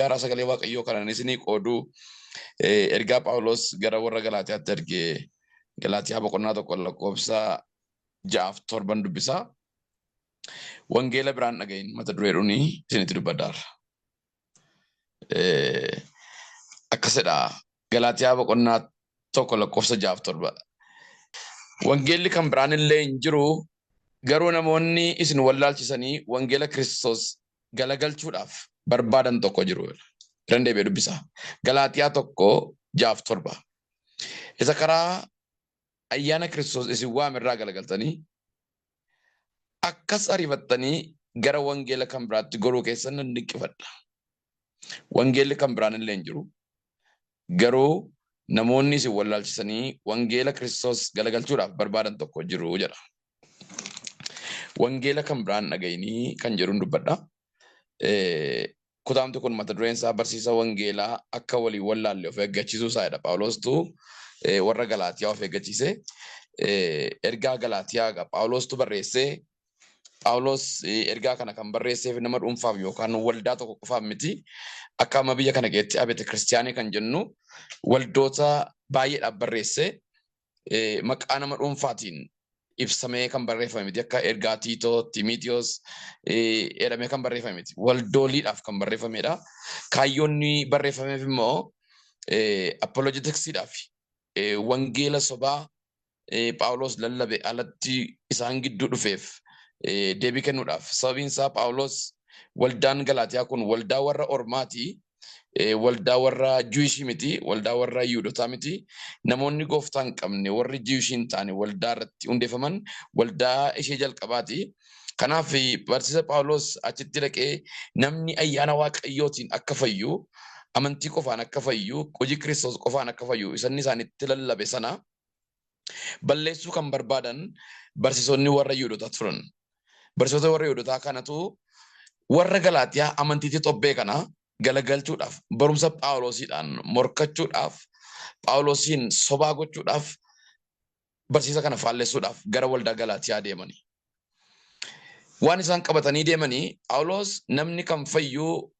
guyyaa sagalee waaqayyoo kanan isinii qoodu ergaa Phaawulos gara warra Galaatiyaatti ergee Galaatiyaa boqonnaa tokko lakkoofsa 6-7 dubbisaa. Wangeela biraan dhagayin mata dureedhuun isinitti dubbaddaara. Akkasidha. Galaatiyaa boqonnaa tokko lakkoofsa 6-7. Wangeelli kan biraan illee hin jiru, garuu namoonni isin wallaalchisanii wangeela Kiristoos galagalchuudhaaf barbaadan tokko jiru. Dandeebee dubbisaa. Galaatiyaa tokko 6-7. Isa karaa ayyaana Kiristoos isin waamirraa galagaltanii akkas ariifattanii gara wangeela kan biraatti goruu keessan nan dinqifadha. Wangeelli kan biraan illee hin jiru, garuu namoonni isin wallaalchisanii wangeela Kiristoos galagalchuudhaaf barbaadan tokko jiru jedha. Wangeela kan biraan dhagayinii kan jedhuun dubbadha. Kutaamti kun mata dureen isaa barsiisa wangeelaa akka walii wallaalle of eeggachiisuu isaadha. Phaawulostu warra Galaatiyaa of eeggachiise. Ergaa Galaatiyaa Phaawulostu barreessee, Phaawulos ergaa kana kan barreesseef nama dhuunfaaf yookaan waldaa tokko qofaaf miti. Akka amma biyya kana keessatti abete kiristiyaanii kan jennu waldoota baay'eedhaaf barreessee maqaa nama dhuunfaatiin ibsamee kan barreeffame miti. Akka ergaa Tiitoo, Timootewos jedhamee kan barreeffame miti. Waldooliidhaaf kan barreeffamedha. Kaayyoonni barreeffameef immoo apologetiksiidhaaf wangeela sobaa Phaawulos lallabe alatti isaan gidduu dhufeef deebii kennuudhaaf. Sababiin isaa Phaawulos waldaan Galaatiyaa kun waldaa warra ormaati, waldaa warra Jiwishii miti, waldaa warra Yihuudootaa miti. Namoonni gooftaa hin qabne warri Jiwishii hin taane waldaa irratti hundeeffaman waldaa ishee jalqabaati. Kanaaf barsiisa Phaawulos achitti dhaqee namni ayyaana waaqayyootiin akka fayyu, amantii qofaan akka fayyu, hojii Kiristoos qofaan akka fayyu isanni isaanitti lallabe sana balleessuu kan barbaadan barsiisonni warra Yihuudootaa turan. Barsiisota warra Yihuudootaa kanatu warra Galaatiyaa amantiitti xobbee kana galagalchuudhaaf, barumsa Phaawulosiidhaan morkachuudhaaf, Phaawulosiin sobaa gochuudhaaf, barsiisa kana faallessuudhaaf gara waldaa Galaatiyaa deemanii. Waan isaan qabatanii deemanii, Phaawulos namni kan fayyuu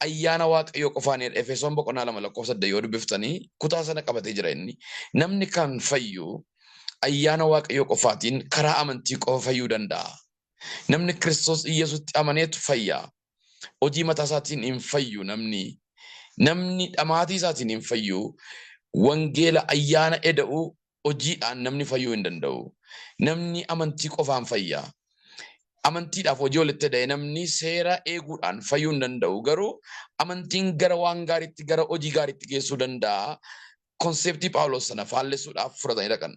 ayyaana waaqayyoo qofaan Efesoon boqonnaa 2 yoo dubbiftanii kutaa sana qabatee jira inni. Namni kan fayyuu ayyaana waaqayyoo qofaatiin karaa amantii qofa fayyuu danda'a. Namni Kiristoos Iyyesuusitti amaneetu fayyaa. Hojii mataa isaatiin hin fayyu namni dhamaatii isaatiin hin fayyu. Wangeela ayyaana eda'u hojiidhaan namni fayyuu hin danda'u. Namni amantii qofaan fayyaa. Amantiidhaaf hojii walitti hidhee namni seera eeguudhaan fayyuu hin danda'u. Garuu amantiin gara waan gaariitti, gara hojii gaariitti geessuu danda'a. Konseptii Phaawulos sana faallessuudhaaf fudhatanii dhaqan.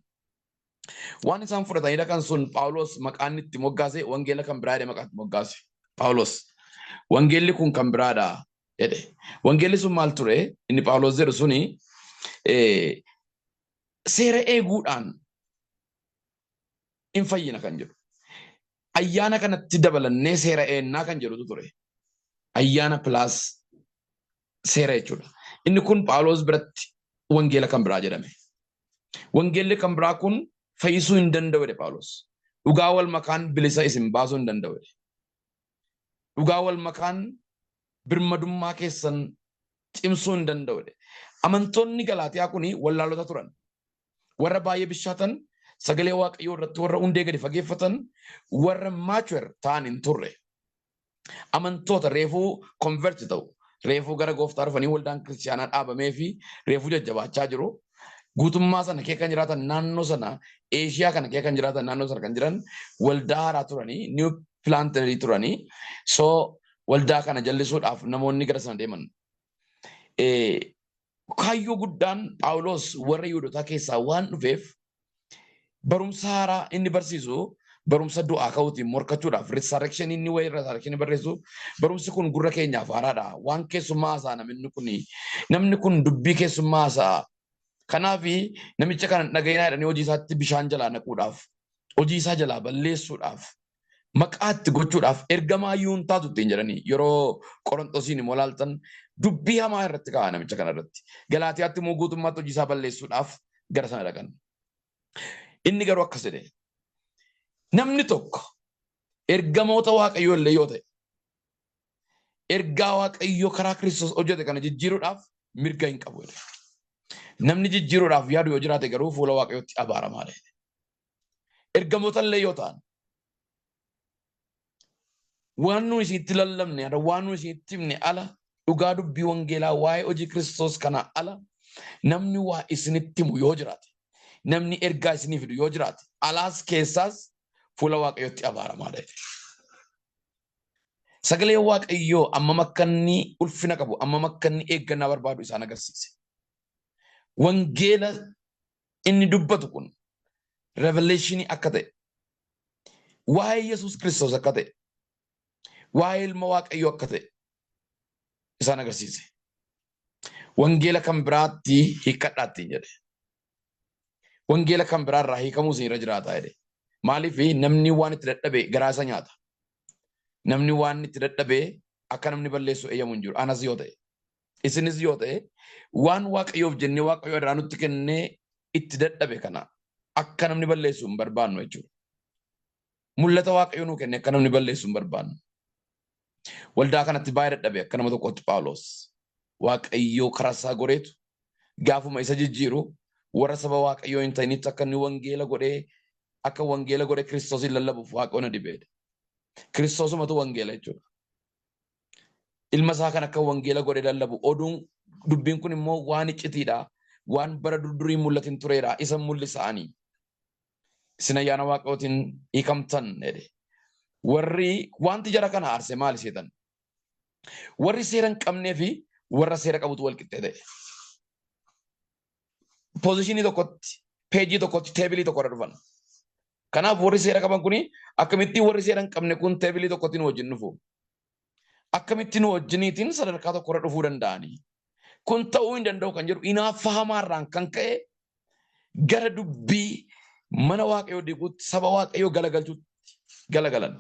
Waan isaan fudhatanii dhaqan sun Phaawulos maqaan itti moggaase wangeela kan biraadha maqaatti moggaase. Phaawulos wangeelli kun kan biraadha jedhe. Wangeelli sun maal ture? Inni Phaawulos jedhu suni seera eeguudhaan hin fayyina kan jedhu. Ayyaana kanatti dabalannee seera eennaa kan jedhutu ture. Ayyaana pilaas seera jechuudha. Inni kun Phaawulos biratti wangeela kan biraa jedhame. Wangeelli kan biraa kun fayyisuu hin danda'u jedhe Phaawulos. Dhugaa wal makaan bilisa isin baasuu hin danda'u jedhe. Dhugaa wal makaan birmadummaa keessan cimsuu hin danda'u jedhe. Amantoonni Galaatiyaa kuni wallaalota turan. Warra baay'ee bishaatan, sagalee waaqayyoo irratti warra hundee gadi fageeffatan, warra mature ta'an hin turre. Amantoota reefuu konverti ta'u, reefuu gara gooftaa dhufanii waldaan kiristiyaanaa dhaabamee fi reefuu jajjabaachaa jiru. Guutummaa sana kee kan jiraatan naannoo sana, Eeshiyaa kana kee kan jiraatan naannoo sana kan jiran waldaa haaraa turanii, new plantarii turanii. So waldaa kana jallisuudhaaf namoonni gara sana deeman. Kaayyoo guddaan Phaawulos warra Yihuudootaa keessaa waan dhufeef barumsa haaraa inni barsiisu barumsa du'aa ka'uutiin morkachuudhaaf resurrection inni wayii resurrection barreessu barumsi kun gurra keenyaaf haaraadha. Waan keessummaa haasaa namni kun dubbii keessummaa haasaa. Kanaaf namicha kana dhaga'inaa jedhanii hojii isaatti bishaan jalaa naquudhaaf, hojii isaa jalaa balleessuudhaaf, maqaatti gochuudhaaf ergamaa iyyuu hin taatu ittiin jedhanii yeroo Qorontosiin immoo laaltan dubbii hamaa irratti ka'a namicha kana irratti. Galaatiyaatti immoo guutummaatti hojii isaa balleessuudhaaf gara sana dhaqan. Inni garuu akkas jedhe. Namni tokko ergamoota waaqayyoo illee yoo ta'e ergaa waaqayyoo karaa Kiristoos hojjete kana jijjiiruudhaaf mirga hin qabu. Namni jijjiiruudhaaf yaadu yoo jiraate garuu fuula waaqayyootti abaaramaa dha. Ergamoota illee yoo ta'an waan nuyi isinitti lallabne waan nuyi isinitti himne ala dhugaa dubbii wangeelaa waa'ee hojii Kiristoos kana ala namni waa isinitti himu yoo jiraate namni ergaa isinii fidu yoo jiraate alaas keessaas fuula waaqayyootti abaaramaa dha. Sagalee waaqayyoo ammam akka inni ulfina qabu ammam akka inni eeggannaa barbaadu isaan agarsiise. Wangeela inni dubbatu kun revelation akka ta'e waa'ee Yesuus Kiristoos akka ta'e waa'ee ilma waaqayyoo akka ta'e isaan agarsiise. Wangeela kan biraatti hiikkadhaatti jedhe. Wangeela kan biraarraa hiikamuu isinirra jiraata jedhe. Maaliif namni waan itti dadhabe garaa isa nyaata. Namni waan itti dadhabe akka namni balleessu eeyyamu hin jiru. Anas yoo ta'e isinis yoo ta'e waan waaqayyoof jennee waaqayyoo irraa nutti kennee itti dadhabe kana akka namni balleessu hin barbaannu jechuudha. Mul'ata waaqayyoo nuu kenne akka namni balleessu hin barbaannu. Waldaa kanatti baay'ee dadhabe akka nama tokkotti Phaawulos waaqayyoo karaa isaa goreetu gaafuma isa jijjiiru warra saba waaqayyoo hin ta'initti akka inni wangeela godhee Kiristoosin lallabuuf waaqayyoon na dibeedha. Kiristoosumatu wangeela jechuudha. Ilma isaa kan akka wangeela godhee lallabu oduun dubbiin kun immoo waan iccitiidha. Waan bara durdurii mul'atin tureedha. Isa mul'isanii. Isin ayyaana waaqayyootiin hiikamtan jedhe. Warri wanti jara kana aarse maali seetan? Warri seera hin qabnee fi warra seera qabutu wal qixxee ta'e. Pozishinii tokkotti, peejii tokkotti, teebilii tokkorra dhufan. Kanaaf warri seera qaban kuni akkamittiin warri seera hin qabne kun teebilii tokkotti nu wajjin dhufu. Akkamittiin nu wajjiniitiin sadarkaa tokkorra dhufuu danda'anii. Kun ta'uu hin danda'u kan jedhu hinaaffahamaarraan kan ka'e gara dubbii mana waaqayyoo diiguutti saba waaqayyoo galagalchuutti galagalan.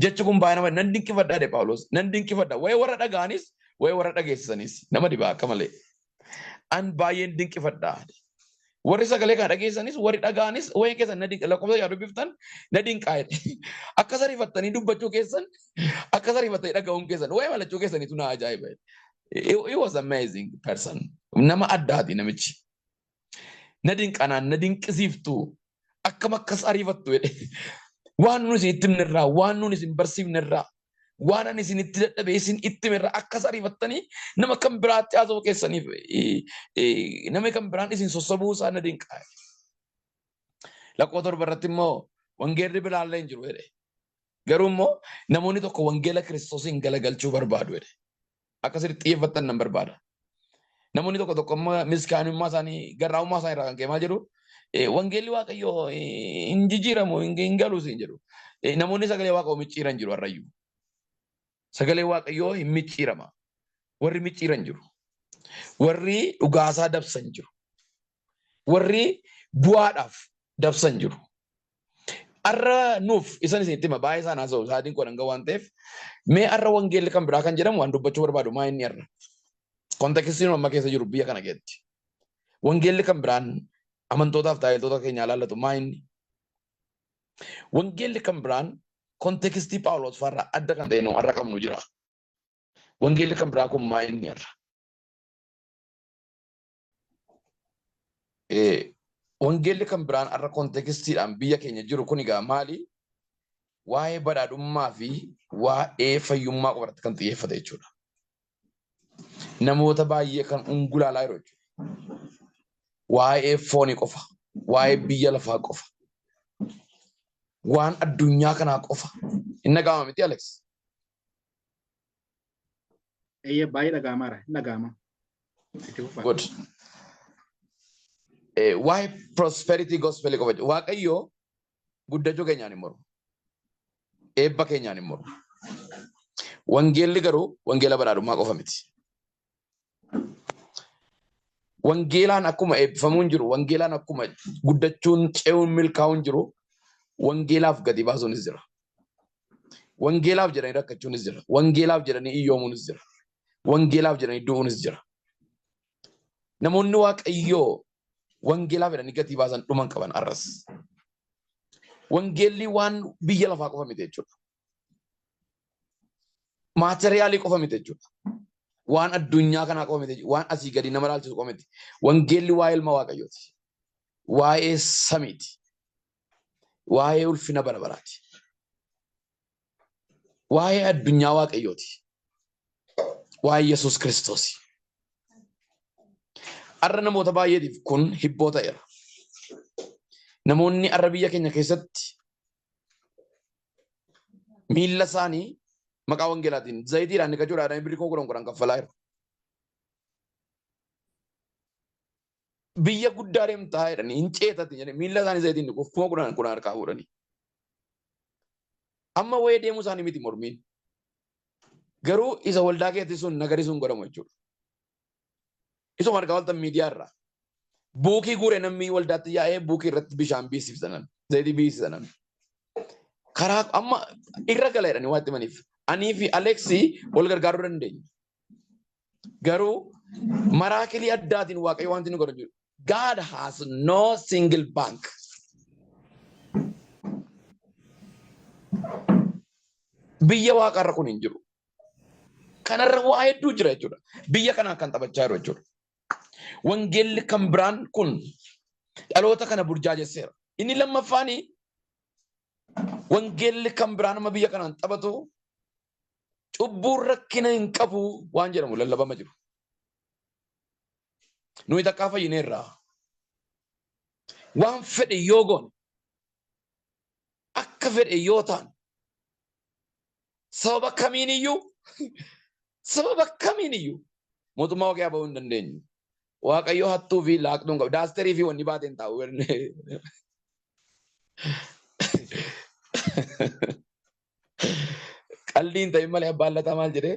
Jechi kun baay'ee nama nan dinqifadhaa jedhe Phaawulos. Nan dinqifadhaa. Wayii warra dhaga'anis wayii warra dhageessisanis nama dhibaa akka malee. An baay'een dinqifadhaa. Warri sagalee kana dhageessanis warri dhaga'anis wayii keessan na dinqa lakkoofsa yaa dubbiftan na dinqaa jedhe. Akka sariifattanii dubbachuu keessan akka sariifattanii dhaga'uun keessan wayii malachuu keessaniitu na ajaa'iba. He was amazing person. Nama addaati namichi. Na dinqanaan na dinqisiiftu akkam akkas ariifattu jedhe. Waan nuyi isinitti himnerraa waan nuyi isin barsiifnerraa waan ani isinitti dadhabe isin itti himerraa akkas ariifattanii nama kan biraatti haasa'uu keessaniif nama kan biraan isin sossobuu isaa na dinqaa. Lakkoofsa 7 irratti immoo wangeelli bilaallee hin jiru jedhe. Garuu immoo namoonni tokko wangeela Kiristoosiin galagalchuu barbaadu jedhe. Akkasitti xiyyeeffattan nan barbaada. Namoonni tokko miskaanummaa isaanii garraamummaa isaanii irraa kan ka'e maal jedhu wangeelli waaqayyoo hin jijjiiramu hin galuus hin jedhu. Namoonni sagalee waaqayyoo micciiran jiru har'ayyuu. Sagalee waaqayyoo hin micciirama. Warri micciiran jiru. Warri dhugaasaa dabsan jiru. Warri bu'aadhaaf dabsan jiru. Arra nuuf isan isinitti hima baay'ee isaan haasa'u sa'aatiin koo dhanga waan ta'eef mee arra wangeelli kan biraa kan jedhamu waan dubbachuu barbaadu maa inni arra. Kontekstiin amma keessa jiru biyya kana keessatti. Wangeelli kan biraan amantootaaf tajaajiltoota keenyaa ilaallatu maa inni. Wangeelli kan biraan kontekstii Phaawulos farraa adda kan ta'e nu arra qabnu jira. Wangeelli kan biraa kun maa inni arra. Wangeelli kan biraan arra kontekstiidhaan biyya keenya jiru kun egaa maali? Waa'ee badhaadhummaa fi waa'ee fayyummaa qofarratti kan xiyyeeffate jechuudha. Namoota baay'ee kan ungulaalaa jiru jechuudha. Waa'ee foonii qofa, waa'ee biyya lafaa qofa, waan addunyaa kanaa qofa. Hin dhaga'ama miti Alex? Baay'ee dhaga'amaadha. Hin dhaga'ama. Good. Waa'ee prosperity gospel qofa. Waaqayyoo guddachuu keenyaan hin mormu. Eebba keenyaan hin mormu. Wangeelli garuu wangeela badhaadhummaa qofa miti. Wangeelaan akkuma eebbifamuun jiru, wangeelaan akkuma guddachuun, ce'uun, milkaa'uun jiru, wangeelaaf gadi baasuunis jira. Wangeelaaf jedhanii rakkachuunis jira. Wangeelaaf jedhanii iyyoomuunis jira. Wangeelaaf jedhanii du'uunis jira. Namoonni waaqayyoo wangeelaaf jedhanii gadi baasan dhuman qaban arras. Wangeelli waan biyya lafaa qofa miti jechuudha. maateriyaalii qofa miti jechuudha. Waan addunyaa kanaa qofa miti, waan asii gadi nama ilaalchisu qofa miti. Wangeelli waa'ee ilma waaqayyooti. Waa'ee samiiti. Waa'ee ulfina bara baraati. Waa'ee addunyaa waaqayyooti. Waa'ee Yesuus Kiristoos. Har'a namoota baay'eetiif kun hibboo ta'eera. Namoonni har'a biyya keenya keessatti miilla isaanii maqaa wangeelaatiin zayitiidhaan dhiqachuudhaan birrii 10,000 kaffalaa jiru. Biyya guddaa deemtaa jedhanii hin ceetatti jedhanii miilla isaanii zayitiin dhiquuf 10,000 harkaa fuudhanii. Amma wayii deemuu isaanii miti mormiin. Garuu isa waldaa keetti sun nagari sun godhamu jechuudha. Isuma argaa waltan miidiyaa irraa. Buukii guuree namni waldaatti yaa'ee buukii irratti bishaan biisisanan, zayitii biisisanan. Karaa amma irra gala jedhanii waan itti himaniif. Anii fi Aleksii wal gargaaruu dandeenya. Garuu maraakilii addaatiin waaqayyo wanti nu godhu jiru. God has no single bank. Biyya waaqarra kun hin jiru. Kanarra waa hedduu jira jechuudha. Biyya kanaan kan taphachaa jiru jechuudha. Wangeelli kan biraan kun dhaloota kana burjaajesseera. Inni lammaffaanii wangeelli kan biraan amma biyya kanaan taphatu cubbuun rakkina hin qabu waan jedhamu lallabama jiru. Nuyi takkaa fayyineerraa. Waan fedhe yoo goone akka fedhe yoo ta'an sababa kamiiniyyuu mootummaa waaqayyaa bahuu hin dandeenyu. Waaqayyo hattuu fi laaqxuun qabu. Daasterii fi wanni baateen taa'u. Qalliin ta'e malee abbaan lataa maal jedhee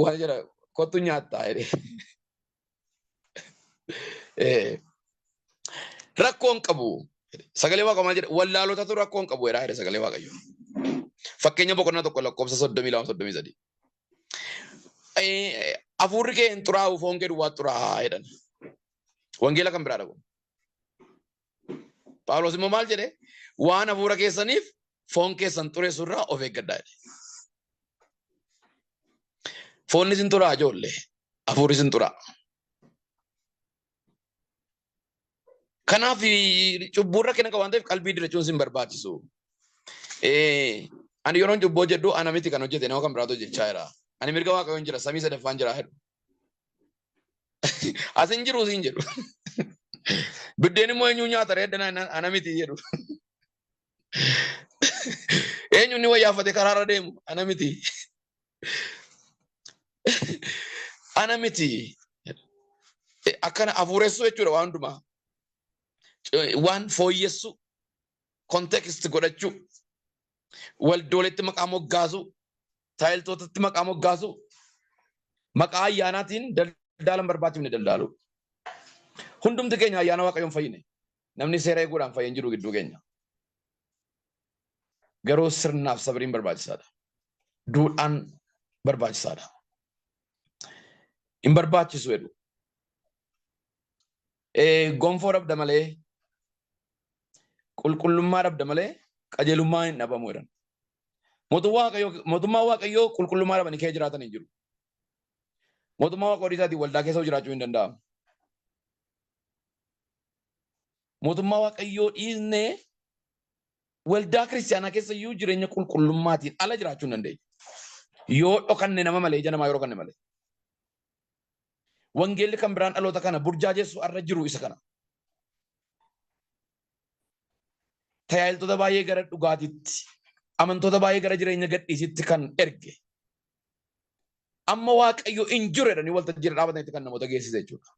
waan jedha kottu nyaattaa jedhee. Rakkoon qabu. Sagalee Waaqayyoo maal jedha wallaalotatu rakkoon qabu jedha sagalee Waaqayyoo. Fakkeenya boqonnaa tokko lakkoofsa 32-33. Hafuurri kee hin xuraa'u foon kee duwwaa xuraa'aa jedhan. Wangeela kan biraa dhabu. Phaawulos immoo maal jedhe waan hafuura keessaniif foon keessan xureessu irraa of eeggadhaa jedhe. Foonni sin xuraa'a ijoollee hafuurri sin xuraa'a. Kanaaf cubbuu rakkina qabu waan ta'eef qalbii dirachuun sin barbaachisu. Ani yeroon cubboo jedhu ana miti kan hojjete nama kan biraatu hojjechaa jira. Ani mirga waaqayyoon jira samii sadaffaan jira jedhu. Asin jiru siin jedhu. Biddeen immoo eenyu nyaata reeddana ana miti jedhu. Eenyu ni wayyaafate karaarra deemu ana miti. Ana miti. Akkana hafuuressuu jechuudha waan hundumaa. Waan fooyyessu kontekst godhachuu. Waldooletti maqaa moggaasu, taayiltootatti maqaa moggaasu, maqaa ayyaanaatiin daldaalan barbaachifne daldaalu. Hundumti keenya ayyaana waaqayyoon fayyine. Namni seera eeguudhaan fayyan jiru gidduu keenya. Garuu sirnaaf sabriin barbaachisaadha. Duudhaan barbaachisaadha. Hin barbaachisu jedhu. Gonfoo dhabda malee, qulqullummaa dhabda malee, qajeelummaa hin dhabamu jedhan. Mootummaa waaqayyoo qulqullummaa dhabanii kee jiraatan hin jiru. Mootummaa waaqayyoo isaatiin waldaa keessa jiraachuu hin danda'amu. Mootummaa waaqayyoo dhiisnee waldaa kiristaanaa keessa iyyuu jireenya qulqullummaatiin ala jiraachuu hin dandeenye. Yoo dhokanne nama malee ija namaa yoo dhokanne malee. Wangeelli kan biraan dhaloota kana burjaajessu irra jiru isa kana. Tajaajiltoota baay'ee gara dhugaatiitti, amantoota baay'ee gara jireenya gadhiisitti kan erge. Amma waaqayyo hin jiru jedhanii waltajjii irra dhaabatanitti kan namoota geessise jechuudha.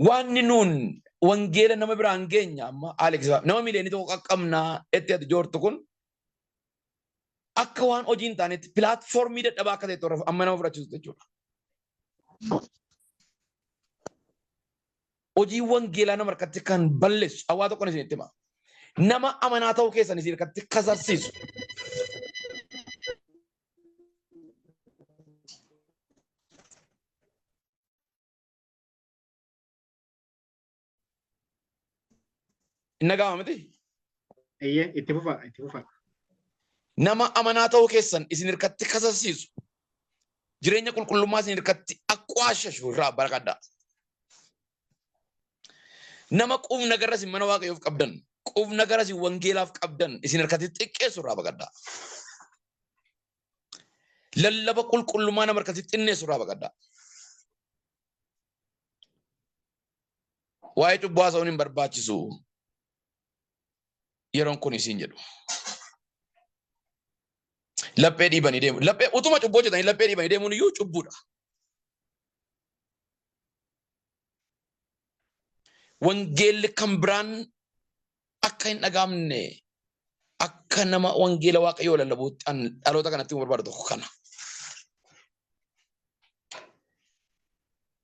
Wanni nuun wangeela nama biraan geenya amma Alex nama miliyoonii tokko qaqqabnaa itti ati joortu kun akka waan hojii hin taanetti pilaatfoormii dadhabaa akka ta'e amma nama fudhachiisu jechuudha. Hojii wangeelaa nama harkatti kan balleessu hawaa tokkoon isinitti hima. Nama amanaa ta'uu keessan isin harkatti kasarsiisu. Inni dhaga'ama miti? Itti fufa. nama amanaa ta'uu keessan isin hirkatti kasasiisu jireenya qulqullummaa isin hirkatti aqwaashashu irraa barakadhaa. Nama qubna garas mana waaqayyoof qabdan qubna garas wangeelaaf qabdan isin hirkatti xiqqeessu irraa barakadhaa. Lallaba qulqullummaa nama hirkatti xinneessu irraa barakadhaa. Waa'ee cubbuu haasa'uun hin barbaachisu. Yeroon kun isin jedhu. Laphee dhiibanii deemu. Laphee utuma cubbuu hojjetanii laphee dhiibanii deemuun iyyuu cubbuudha. Wangeelli kan biraan akka hin dhagaamne akka nama wangeela waaqayyoo lallabuutti dhaloota kanatti barbaadu tokko kana.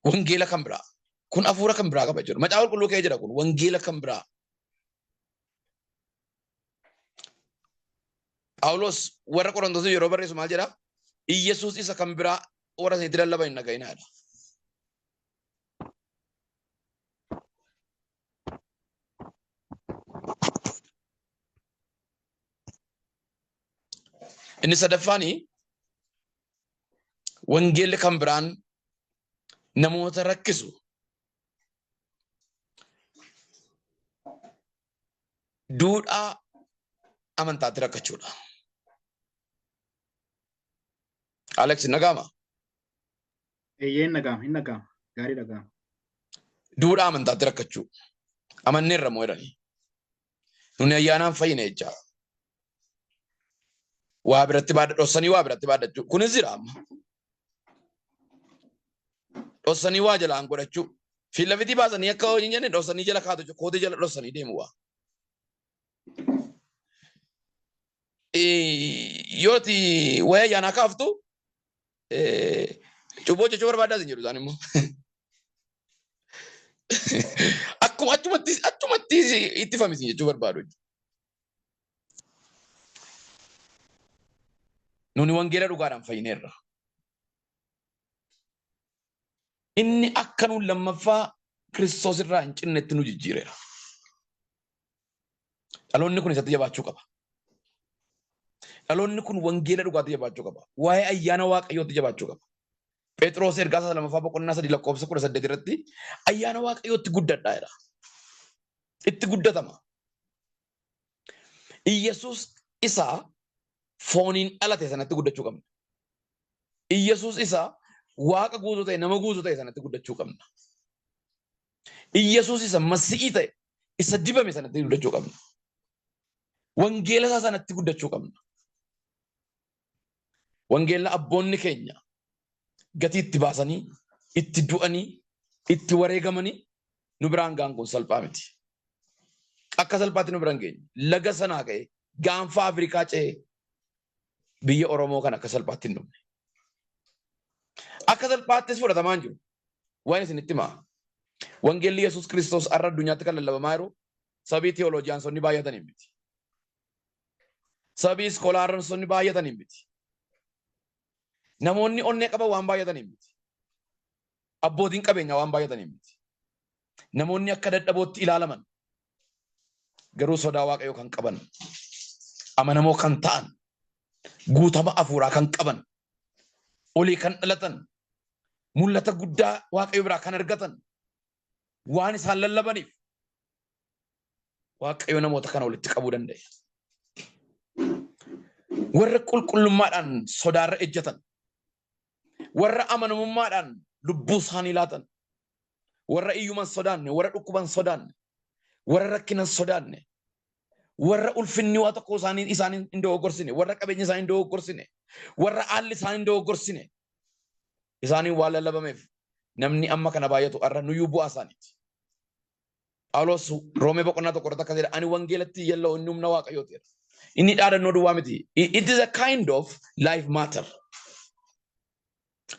Wangeela kan biraa. Kun hafuura kan biraa qaba jechuudha. Macaafa qulqulluu kee jira kun wangeela kan biraa. Phaawulos warra Qorontos yeroo barreessu maal jedha? Iyesuus isa kan biraa warra isinitti lallaban hin dhaga'inaadha. Inni sadaffaani wangeelli kan biraan namoota rakkisu. Duudhaa amantaatti rakkachuudha. Alex nagama. Eeyyeen nagama, hin nagama. Gaarii nagama. Duudhaa amantaatti rakkachuu. Amanneerra moo jedhanii. Nuni ayyaanaan fayyine jecha. Waa biratti baadha dhossanii waa biratti baadhachuu. Kunis jira amma. Dhossanii waa jalaan godhachuu. Fiillafitii baasanii akka hojiin jenne dhossanii jala kaatu kootee jala dhossanii deemu waa. Yooti waya ayyaanaa kaaftu cubboo jechuu barbaadaa sin jedhu isaan immoo. Akkuma achumatti itti famisin jechuu barbaadu. Nuni wangeela dhugaadhaan fayyineerra. Inni akka nuun lammaffaa Kiristoos irraa hin cinnetti nu jijjiireera. Dhaloonni kun isatti jabaachuu qaba. Dhaloonni kun wangeela dhugaatti jabaachuu qaba. Waa'ee ayyaana waaqayyootti jabaachuu qaba. Phexros ergaa isaa lammaffaa boqonnaa 3 lakkoofsa 18 irratti ayyaana waaqayyootti guddadhaa jedha. Itti guddatama. Iyesuus isaa fooniin dhalate sanatti guddachuu qabna. Iyesuus isaa waaqa guutuu ta'e nama guutuu ta'e sanatti guddachuu qabna. Iyesuus isa masi'ii ta'e isa dibame sanatti guddachuu qabna. Wangeela isaa sanatti guddachuu qabna. Wangeela abboonni keenya gatii itti baasanii, itti du'anii, itti wareegamanii nu biraan ga'an kun salphaa miti. Akka salphaatti nu biraan geenye laga sanaa ka'e gaanfa Afrikaa ce'ee biyya Oromoo kan akka salphaatti hin dhumne. Akka salphaattis fudhatamaan jiru. Waan isinitti himaa. Wangeelli Yesuus Kiristoos har'a addunyaatti kan lallabamaa jiru sabii teoloojiyaansonni baay'atanii miti. Sabii iskoolaarransonni baay'atanii miti. Namoonni onnee qaban waan baay'atanii miti. Abbootiin qabeenyaa waan baay'atanii miti. Namoonni akka dadhabootti ilaalaman garuu sodaa waaqayyoo kan qaban, amanamoo kan ta'an, guutama hafuuraa kan qaban, olii kan dhalatan, mul'ata guddaa waaqayyoo biraa kan argatan, waan isaan lallabaniif waaqayyoo namoota kana walitti qabuu danda'e. Warra qulqullummaadhaan sodaarra ejjatan, warra amanamummaadhaan lubbuu isaanii laatan, warra iyyuman sodaanne, warra dhukkuban sodaanne, warra rakkinan sodaanne, warra ulfinni waa tokko isaanii hin dogoggorsine, warra qabeenya isaanii hin dogoggorsine, warra haalli isaanii hin dogoggorsine, isaanii waan lallabameef namni amma kana baay'atu har'a nuyyuu bu'aa isaaniiti. Phaawulos Roomee boqonnaa 1 irratti akka jedha ani wangeelatti yelloo inni humna waaqayyooti jedha. Inni dhaadannoo duwwaa miti. It is a kind of life matter.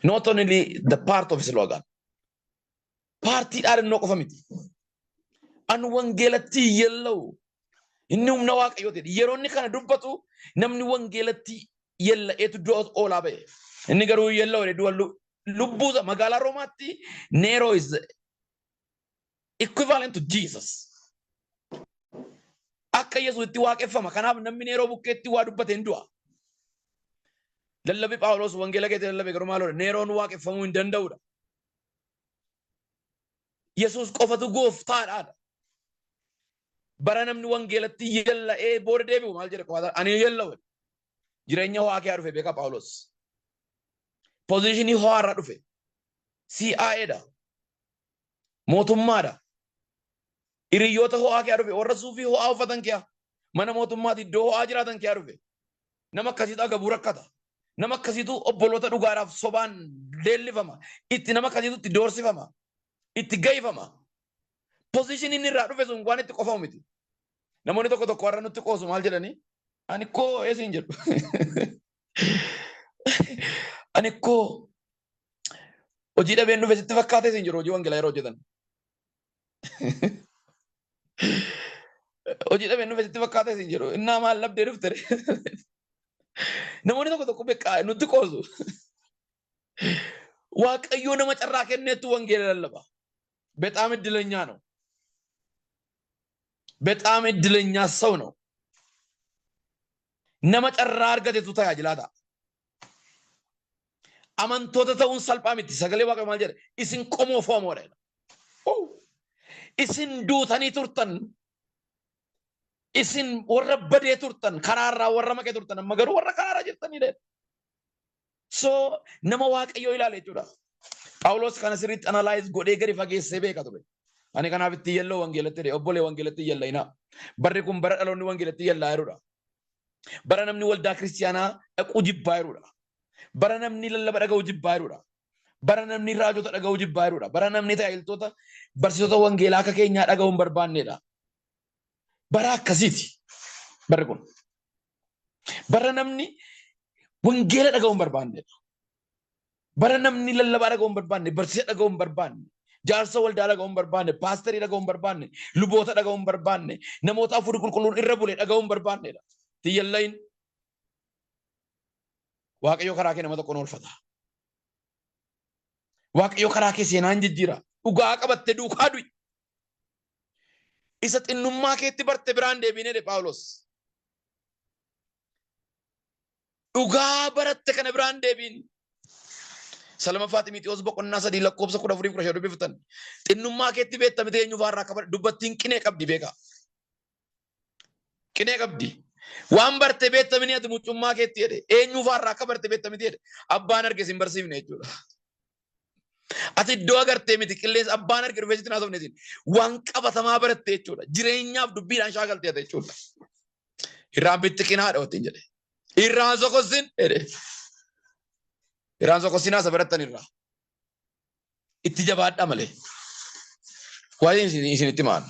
Not only the part of slogan. Partii dhaadannoo qofa miti. Ani wangeelatti yelloo inni humna waaqayyooti. Yeroo inni kana dubbatu namni wangeelatti yella'eetu du'a oolaa ba'e. Inni garuu yelloo du'a lubbuusa magaalaa Roomaatti Nero is equivalent to Jesus. Akka Yesuus itti waaqeffama. Kanaaf namni Neeroo bukkeetti waa dubbate hin du'a. Lallabi Phaawulos wangeela keetti lallabe garuu maal godhe? Neeroon waaqeffamuu hin danda'udha. Yesuus qofatu gooftaadha. Bara namni wangeelatti yella'ee booda deebi'u maal jedhe qofaata? Ani yella'u. Jireenya ho'aa kee dhufe beeka Phaawulos. Pozishinii ho'aa irra dhufe. CIAdha. Mootummaadha. Hiriyoota ho'aa kee dhufe. Warra suufii ho'aa uffatan kee. Mana mootummaatti iddoo ho'aa jiraatan kee dhufe. Nama akkasiitu agabuu rakkata. Nama akkasiitu obboloota dhugaadhaaf sobaan leellifama. Itti nama akkasiitu itti doorsifama. Itti gayifama. Pozishinii inni irraa dhufe sun waan itti qofamu miti. Namoonni tokko tokko warra nutti qoosu maal jedhanii? Ani koo eesiin jedhu. Ani koo hojii dhabeen dhufe sitti fakkaatee siin jiru hojii wangeelaa yeroo hojjetan. Hojii dhabeen dhufe sitti fakkaatee siin jiru. Innaa maal labdee dhufte? Namoonni tokko tokko beekaa nutti qoosu. Waaqayyoo nama carraa kenneetu wangeela lallaba. በጣም እድለኛ ነው። በጣም እድለኛ ሰው ነው። nama carraa argatetu tajaajilaata. Amantoota ta'uun salphaa miti. Sagalee Waaqayyoo maal jedha? Isin qomoo foomoodha. Isin duutanii turtan. Isin warra badee turtan. Karaarraa warra maqee turtan. Amma garuu warra karaarra jirtanidha. So nama Waaqayyoo ilaale jechuudha. Phaawulos kana sirriitti analyze godhee gadi fageessee beeka ture. Ani kanaaf itti yelloo wangeelatti jedhe obbolee wangeelatti yellayina. Barri kun bara dhaloonni wangeelatti yellaa jirudha. Bara namni waldaa kiristiyaanaa dhaquu jibbaa jirudha. Bara namni lallaba dhaga'uu jibbaa jirudha. Bara namni raajota dhaga'uu jibbaa jirudha. Bara namni tajaajiltoota barsiisota wangeelaa akka keenyaa dhaga'uu hin barbaannedha. Bara akkasiiti barri kun. Bara namni wangeela dhaga'uu hin barbaannedha. Bara namni lallabaa dhaga'uu hin barbaanne, barsiisa dhaga'uu hin barbaanne, jaarsa waldaa dhaga'uu hin barbaanne, paasterii dhaga'uu hin barbaanne, luboota dhaga'uu hin barbaanne, namoota afurii qulqulluun irra bule dhaga'uu hin barbaannedha. Tiyyallayin Waaqayyo karaa kee nama tokko oolfata. Waaqayyo karaa kee seenaan jijjiira. Dhugaa qabatte duukaa du'i. Isa xinnummaa keetti barte biraan deebiinee de Phaawulos. Dhugaa baratte kana biraan deebiin. Salama Xiimotewos boqonnaa 3 lakkoofsa 14 dubbiftan. Xinnummaa keetti beektamte eenyu faarraa akka dubbattiin qinee qabdi beeka. Qinee qabdi. Waan barte beektamni ati mucummaa keetti jedhe eenyu faarraa akka barte beektamti jedhe abbaan arge sin barsiifne jechuudha. Ati iddoo agartee miti qilleensa abbaan arge dhufee sitti naasofne sin waan qabatamaa baratte jechuudha. Jireenyaaf dubbiidhaan shaakaltee jechuudha. Irraan bittiqinaadha wattiin jedhe. Irraan sokosin jedhe. Irraan sokosinaa isa barattan irraa. Itti jabaadha malee. Waa'een isinitti maan.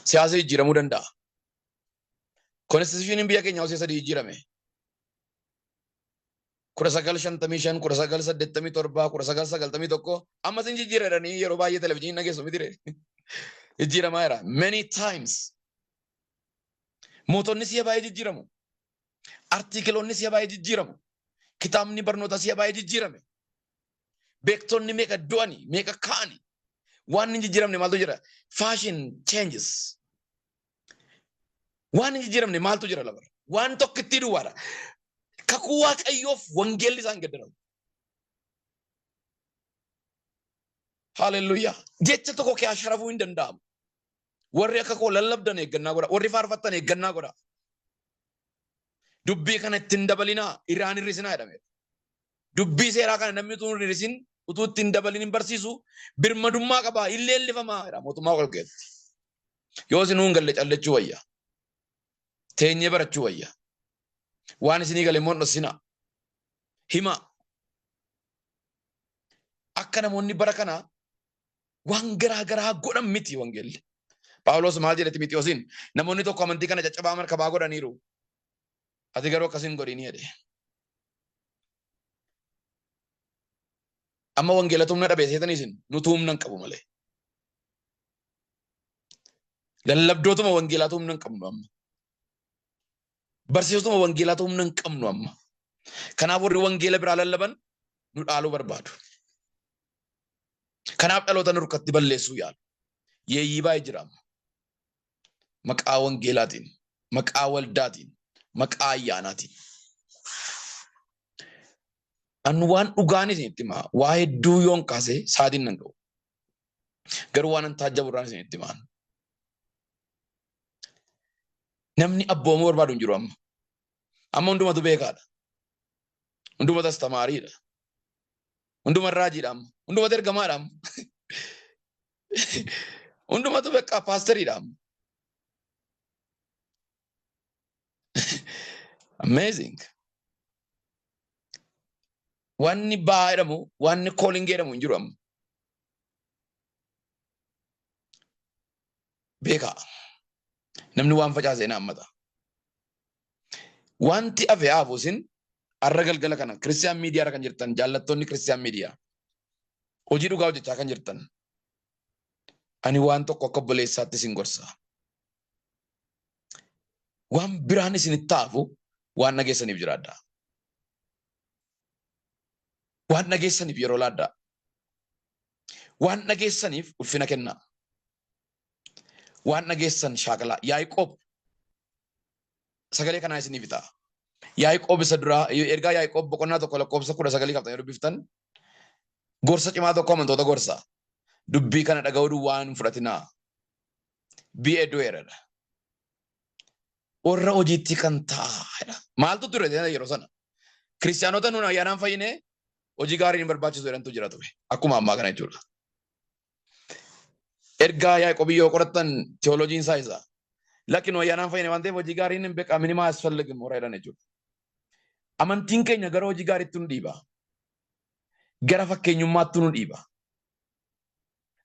Siyaasa jijjiiramuu danda'a. Konstitushiniin biyya keenya hojii sadii jijjiirame. 1955, 1987, 1991 ammas hin jijjiiradhanii yeroo baay'ee televezyiinii dhageessu miti ree. Jijjiiramaa jira. Many times. Mootonni si'a baay'ee jijjiiramu. Artikiloonni si'a baay'ee jijjiiramu. Kitaabni barnoota si'a baay'ee jijjiirame. Beektonni meeqa du'ani, meeqa ka'ani. Waan hin jijjiiramne maaltu jira? Fashion changes. Waan hin jijjiiramne maaltu jira labar? Waan tokko itti duwwaadha. Kakuu Waaqayyoof wangeelli isaan gaddaramu. Hallelujah. Jecha tokko kee asharafuu hin danda'amu. Warri akka koo lallabdan eeggannaa godha. Warri faarfattan eeggannaa godha. Dubbii kana ittiin dabalinaa irraan hir'isinaa jedhameera. Dubbii seeraa kana namni utuu hin hir'isin utuu ittiin dabalin hin barsiisu birmadummaa qabaa illee leellifamaa jedha mootummaa walqeetti. Yoo isin hin galle callachuu wayya. Teenyee barachuu wayya. Waan isinii galee immoo dhossina. Hima. Akka namoonni bara kana waan garaa garaa godhan miti wangeelli. Phaawulos maal jedhe Xiimotewosiin namoonni tokko amantii kana caccabaa markabaa godhaniiru. Ati garuu akkasiin godhini jedhe. Amma wangeelatu humna dhabee seetanii isin nutu humna hin qabu malee. Lallabdootuma wangeelaatu humna hin qabnu amma. Barsiisotuma wangeelaatu humna hin qabnu amma. Kanaaf warri wangeela biraa lallaban nu dhaaluu barbaadu. Kanaaf dhaloota nurkatti balleessuu yaalu. Yeeyyii baay'ee jira amma. Maqaa wangeelaatiin, maqaa waldaatiin, maqaa ayyaanaatiin. An waan dhugaan isinitti himaa. Waa hedduu yoon kaase sa'aatiin nan ga'u. Garuu waan an taajjaburraan isinitti himaan. Namni abboomuu barbaadu hin jiru amma. Amma hundumatu beekaadha. Hundumatu astamaariidha. Hundumatu raajiidha amma. Hundumatu ergamaadha amma. Hundumatu beekaa paasteriidha amma. Amazing. Wanni ba'aa jedhamu, wanni koolingii jedhamu hin jiru amma. Beekaa. Namni waan facaasee na hammata. Wanti hafe hafu isin har'a galgala kana Kiristiyaan miidiyaa kan jirtan jaallattoonni Kiristiyaan miidiyaa hojii dhugaa hojjechaa kan jirtan ani waan tokko akka obboleessaatti isin gorsa. Waan biraan isinitti hafu waan dhageessaniif jiraadha. Waan dhageessaniif yeroo laaddaa. Waan dhageessaniif ulfina kennaa. Waan dhageessan shaakalaa. Yaaqoob sagalee kanaa isiniif ta'a. Yaaqoob isa duraa ergaa Yaaqoob boqonnaa tokko lakkoofsa 19 qabxanii yoo dubbiftan gorsa cimaa tokko amantoota gorsa. Dubbii kana dhaga'uu duwwaan fudhatinaa. Bi'ee du'eeradha. Warra hojiitti kan taa'edha. Maaltu ture yeroo sana? Kiristiyaanota nuun ayyaanaan fayyinee hojii gaarii hin barbaachisu jedhantu jira ture. Akkuma ammaa kana jechuudha. Ergaa Yaaqoob yoo qorattan teolojiin isaa isa. Lakkin ayyaanaan fayyine waan ta'eef hojii gaariin hin beekaa minimaa asfallegim warra jedhan jechuudha. Amantiin keenya gara hojii gaariitti nu dhiiba. Gara fakkeenyummaatti nu dhiiba.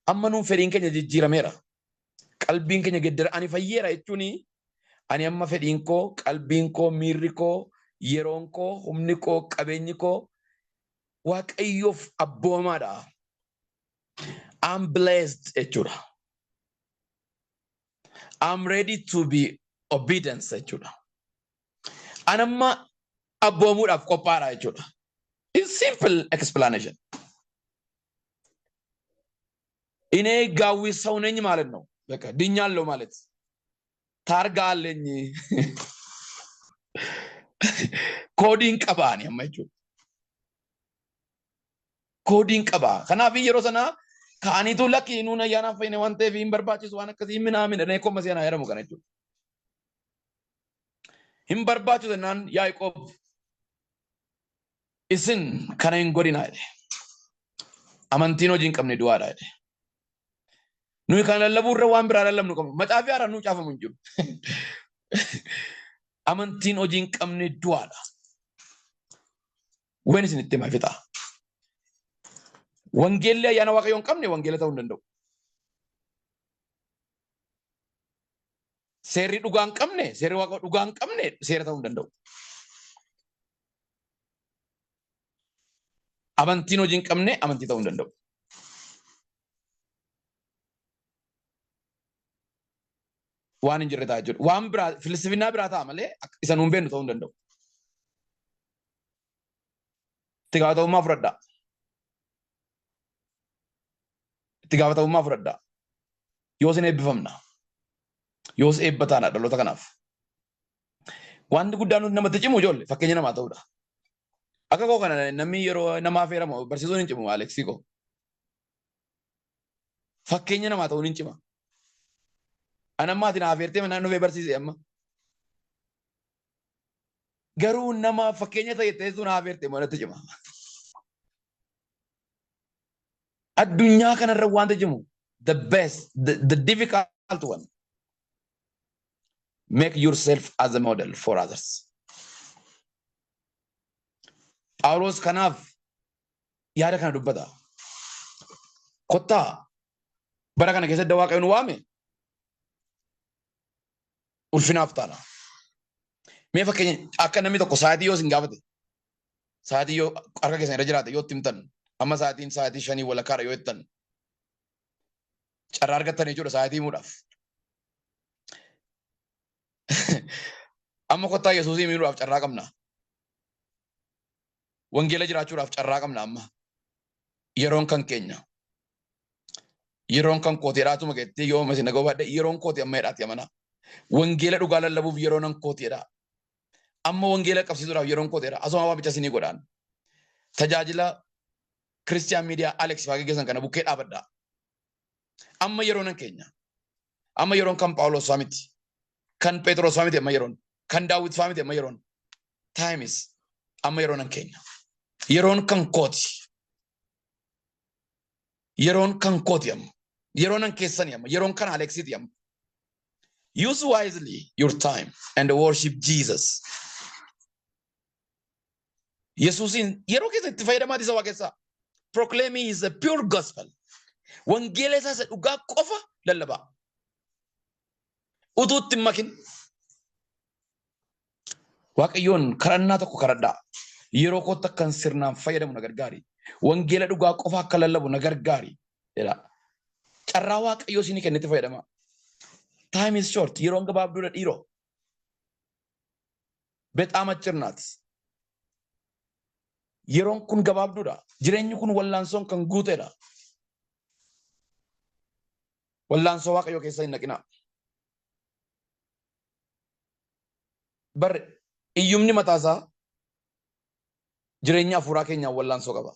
Amma nuun fedhiin keenya jijjiirameera. Qalbiin keenya geddara ani fayyeera jechuun ani amma fedhiin koo, qalbiin koo, miirri koo, yeroon koo, humni koo, qabeenyi koo Waaqayyoof abboomaadha. I'm blessed jechuudha. I'm ready to be obedient jechuudha. Anamma abboomuudhaaf qophaadha jechuudha. It's simple explanation. እኔ ጋዊ ሰው ነኝ ማለት ነው። በቃ ድኛለሁ ማለት ታርጋ አለኝ ኮዲን ቀባን ያማይቹ ኮዲን ቀባ ከናፍ የሮሰና ካኒቱ ለኪ ኑና ያና ፈይነ ዋንቴ ቪም በርባቺስ ዋና ከዚ ምናምን እኔ ኮ መሲያና ያረሙ ከነቹ ሂም በርባቹ ዘናን ያዕቆብ ኢስን ከነን ጎዲና አይደ አመንቲኖ ጂን ቀምኔ ዱዋዳ አይደ ኑይ ካን ለለቡረ ዋን ብራ አይደለም ነው መጣፊያ ራ ኑ ጫፈሙ እንጂ አመንቲኖ ጂን ቀምኔ ዱዋዳ ወንስ ንተማ ፍታ ወንጌል ላይ ያና ዋቀዮን ቀምኔ ወንጌል ተው እንደው ሴሪ ዱጋን ቀምኔ ሴሪ ዋቀ ዱጋን ቀምኔ ሴሪ ተው እንደው አመንቲኖ ጂን ቀምኔ አመንቲ ተው እንደው ዋን እንጅረታ ጅሩ ዋን ብራ ፍልስፍና ብራታ ማለ ኢሰኑን ቤኑ ተው እንደው ትጋታው ማፍረዳ ትጋታው ማፍረዳ ዮሴኔ ቢፈምና ዮሴ በታና ደሎታ ከናፍ ዋንድ ጉዳኑ ነመተጭሙ ጆል ፈከኘ ነማ ተውዳ አከኮ ከነ ነሚ የሮ ነማፌረሞ በርሲዞን እንጭሙ አሌክሲኮ ፈከኘ ነማ ተውን እንጭማ አነማቲና አፌርቴ መናኑ በርሲዘ ያማ ገሩ ነማ ፈከኘ ተየተዙና አፌርቴ ማለት ጭማ አዱኛ ከነረ ዋንተ ጅሙ the best the difficult one make yourself as a model for others ጳውሎስ ከናፍ ያደ ከነ ዱበታ ኮታ በረከነ ከሰደ ዋቀዩን ዋሜ ኡልፊናፍታና ሜፈከኝ አከነሚ ተቆ ሳቲዮ ሲንጋፈተ ሳቲዮ አርካ ከሰነ ረጅራተ ዮትምተን አማ ሳቲን ሳቲ ሸኒ ወለካራ ዮተን ጨራርገተን ይጆ ሳቲ ሙዳፍ አማ ኮታ ኢየሱስ የሚሉፍ ጨራቀምና ወንጌል ጅራቹራፍ ጨራቀምና አማ የሮን ከንከኛ የሮን ከን ኮቴራቱ መገቴ ዮ መሲ ነገባደ የሮን ኮቴ አማይዳት ያመና ወንጌል ዱጋለ ለቡፍ የሮንን ኮቴራ አማ ወንጌል ቀብሲዙራፍ የሮን ኮቴራ አሶማ ብቻ ሲኒ ጎዳን tajaajila Christian media Alex Fageessan kana bukkee dhaabadha. Amma yeroon keenya. Amma yeroon kan Phaawulos miti. Kan Phexros miti amma yeroon. Kan Daawit miti amma yeroon. Time is amma yeroon keenya. Yeroon kan kooti. Yeroon kan kooti amma. Yeroon keessanii amma. Yeroon kan Alexiti amma. Use wisely your time and worship Jesus. Yesuusin yeroo keessatti fayyadamaa isa waaqessaa. Proclaiming is a pure gospel. Wangeela isaa isa dhugaa qofa lallabaa. Utuutti makin. Waaqayyoon kadhannaa tokko kadhadhaa. Yeroo kootti akkan sirnaan fayyadamu na gargaari. Wangeela dhugaa qofa akka lallabu na gargaari. Carraa waaqayyoo isinii kennetti fayyadamaa. Time is short. Yeroon gabaabduudha dhiiroo. Beexaam achirnaati. Yeroon kun gabaabduudha. Jireenyi kun wallaansoon kan guuteedha. Wallaansoo waaqayyoo keessa hin naqinaa. Bar iyyumni mataasaa jireenya afuuraa keenyaan wallaansoo qaba.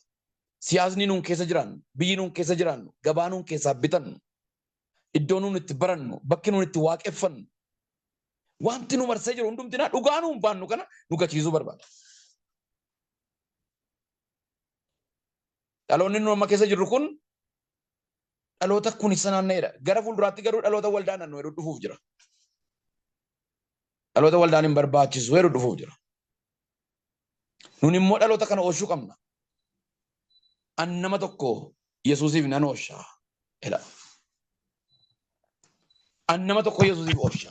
Siyaasni nuun keessa jiraannu, biyyi nuun keessa jiraannu, gabaa nuun keessaa bitannu, iddoo nuun itti barannu, bakki nuun itti waaqeffannu. Wanti nu marsee jiru hundumtinaa dhugaa nuun baannu kana nu gachiisuu barbaada. Dhaloonni nu amma keessa jirru kun dhaloota kun isa naanna'edha. Gara fuulduraatti garuu dhaloota waldaa naannoo hedduu dhufuuf jira. Dhaloota waldaan hin barbaachisu hedduu dhufuuf jira. Nun immoo dhaloota kana oolchuu qabna. An nama tokko Yesuusiif nan oolcha. An nama tokko Yesuusiif oolcha.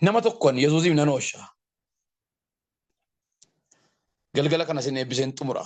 Nama tokkoon Yesuusiif nan oolcha. Galgala kana isin eebbiseen xumura.